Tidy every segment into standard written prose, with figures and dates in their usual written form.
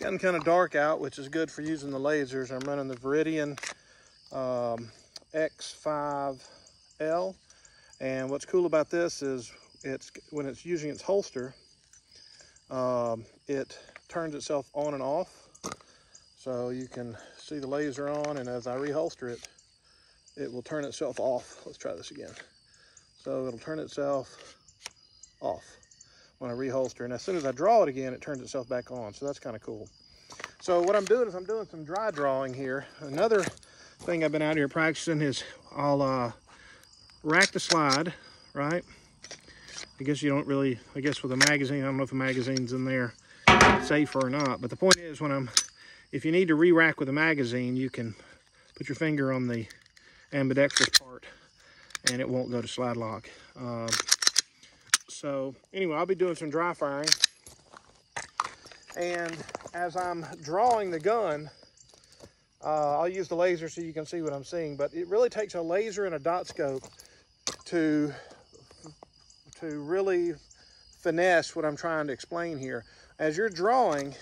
getting kind of dark out, which is good for using the lasers. I'm running the Viridian X5L, and what's cool about this is when it's using its holster, it turns itself on and off, so you can see the laser on, and as I reholster it, it will turn itself off. Let's try this again. So it'll turn itself off when I reholster, and as soon as I draw it again, it turns itself back on. So that's kind of cool. So what I'm doing is I'm doing some dry drawing here. Another thing I've been out here practicing is I'll rack the slide, right? I guess you don't really, I guess with a magazine, I don't know if a magazine's in there safer or not, but the point is if you need to re-rack with a magazine, you can put your finger on the ambidextrous part and it won't go to slide lock. So anyway, I'll be doing some dry firing, and as I'm drawing the gun, I'll use the laser so you can see what I'm seeing, but it really takes a laser and a dot scope to really finesse what I'm trying to explain here. As you're drawing,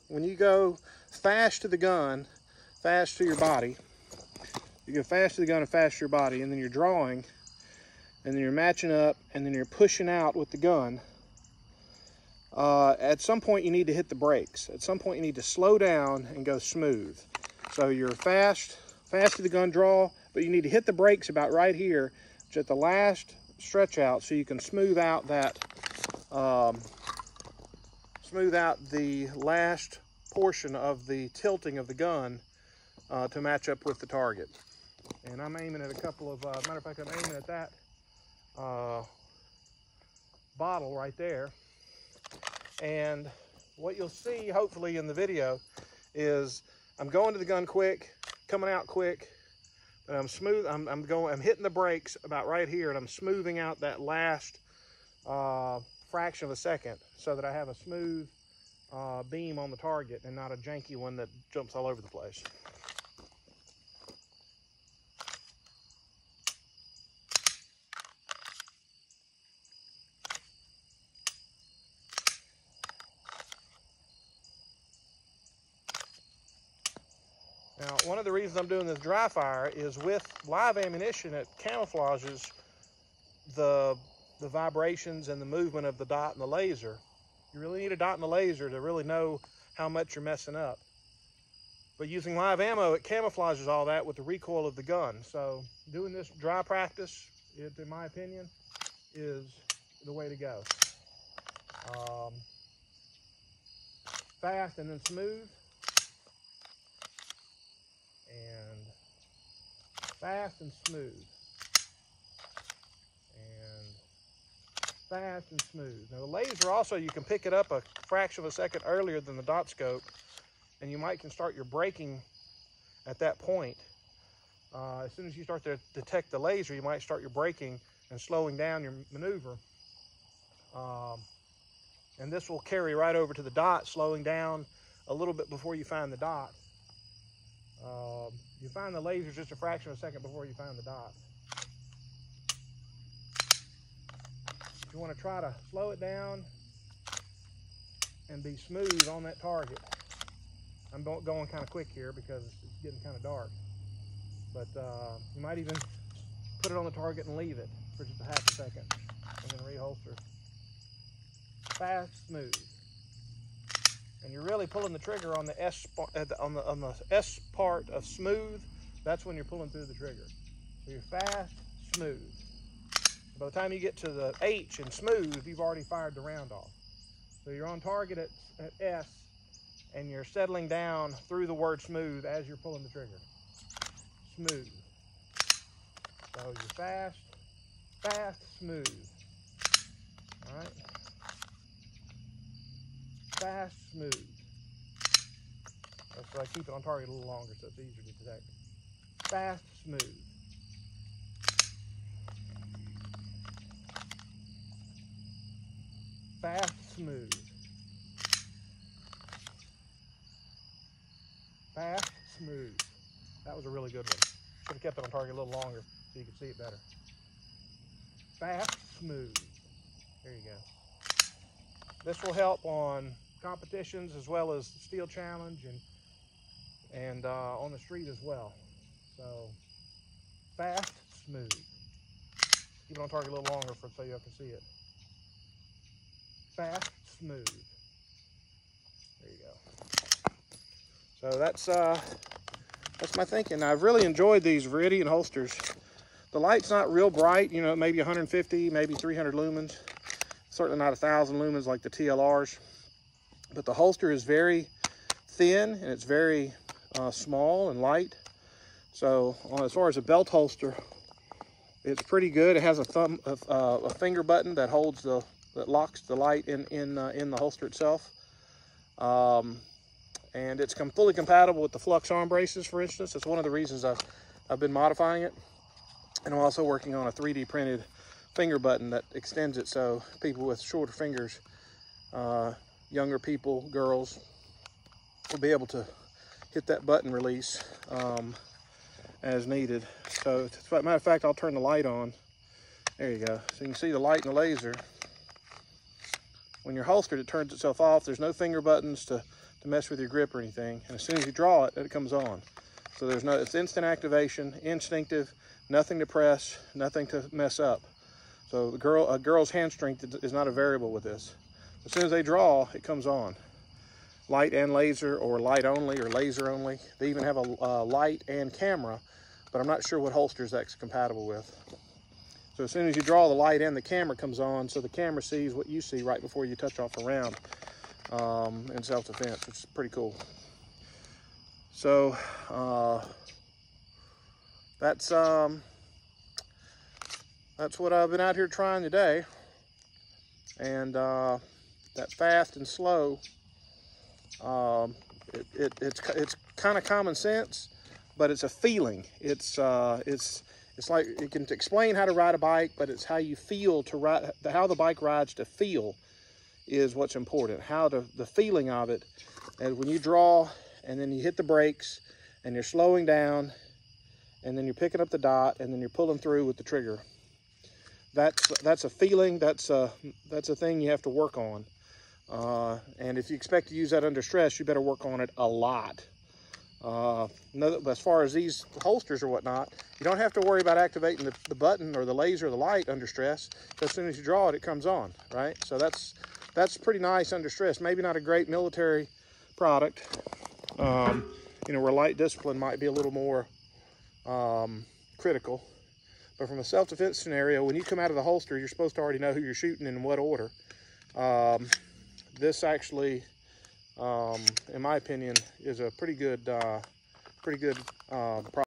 when you go fast to the gun, fast to your body, you go fast to the gun and fast to your body, and then you're drawing, and then you're matching up, and then you're pushing out with the gun. At some point you need to hit the brakes. At some point you need to slow down and go smooth. So you're fast to the gun draw, but you need to hit the brakes about right here, which at the last stretch out, so you can smooth out that, the last portion of the tilting of the gun to match up with the target. And I'm aiming at a couple of, matter of fact, I'm aiming at that bottle right there. And what you'll see, hopefully, in the video is I'm going to the gun quick, coming out quick, but I'm smooth. I'm hitting the brakes about right here, and I'm smoothing out that last fraction of a second so that I have a smooth beam on the target and not a janky one that jumps all over the place. Now, one of the reasons I'm doing this dry fire is with live ammunition, it camouflages the vibrations and the movement of the dot and the laser. You really need a dot and a laser to really know how much you're messing up. But using live ammo, it camouflages all that with the recoil of the gun. So doing this dry practice, in my opinion, is the way to go. Fast and then smooth. And fast and smooth, and fast and smooth. Now the laser also, you can pick it up a fraction of a second earlier than the dot scope, and you can start your braking at that point. As soon as you start to detect the laser, you might start your braking and slowing down your maneuver. And this will carry right over to the dot, slowing down a little bit before you find the dot. You find the laser just a fraction of a second before you find the dot. If you want to try to slow it down and be smooth on that target, I'm going kind of quick here because it's getting kind of dark, but you might even put it on the target and leave it for just a half a second and then reholster. Fast, smooth. And you're really pulling the trigger on the S part of smooth. That's when you're pulling through the trigger. So you're fast, smooth. By the time you get to the H in smooth, you've already fired the round off. So you're on target at S, and you're settling down through the word smooth as you're pulling the trigger. Smooth. So you're fast, smooth. All right. Fast, smooth. That's why I keep it on target a little longer so it's easier to detect. Fast, smooth. Fast, smooth. Fast, smooth. That was a really good one. Should have kept it on target a little longer so you could see it better. Fast, smooth. There you go. This will help on competitions as well as the steel challenge and on the street as well. So fast, smooth. Keep it on target a little longer so y'all can see it. Fast, smooth. There you go. So that's my thinking. I've really enjoyed these Viridian holsters. The light's not real bright, you know, maybe 150, maybe 300 lumens. Certainly not 1,000 lumens like the TLRs. But the holster is very thin and it's very small and light. So as far as a belt holster, it's pretty good. It has a finger button that holds that locks the light in the holster itself. And it's fully compatible with the Flux arm braces, for instance. That's one of the reasons I've been modifying it. And I'm also working on a 3D printed finger button that extends it so people with shorter fingers, younger people, girls, will be able to hit that button release as needed. So as a matter of fact, I'll turn the light on. There you go. So you can see the light and the laser. When you're holstered, it turns itself off. There's no finger buttons to mess with your grip or anything. And as soon as you draw it, it comes on. So it's instant activation, instinctive, nothing to press, nothing to mess up. So a girl's hand strength is not a variable with this. As soon as they draw, it comes on. Light and laser, or light only, or laser only. They even have a light and camera, but I'm not sure what holsters that's compatible with. So as soon as you draw, the light and the camera comes on, so the camera sees what you see right before you touch off a round in self-defense, which is pretty cool. So that's what I've been out here trying today. And that fast and slow, it's kind of common sense, but it's a feeling. It's like, it can explain how to ride a bike, but it's how you feel to ride, how the bike rides to feel is what's important. The feeling of it, and when you draw and then you hit the brakes and you're slowing down and then you're picking up the dot and then you're pulling through with the trigger. That's a feeling, that's a thing you have to work on. And if you expect to use that under stress, you better work on it a lot. As far as these holsters or whatnot, you don't have to worry about activating the button or the laser or the light under stress. So as soon as you draw it, it comes on, right? So that's pretty nice under stress. Maybe not a great military product, you know, where light discipline might be a little more critical. But from a self-defense scenario, when you come out of the holster, you're supposed to already know who you're shooting and in what order. This actually, in my opinion, is a pretty good product.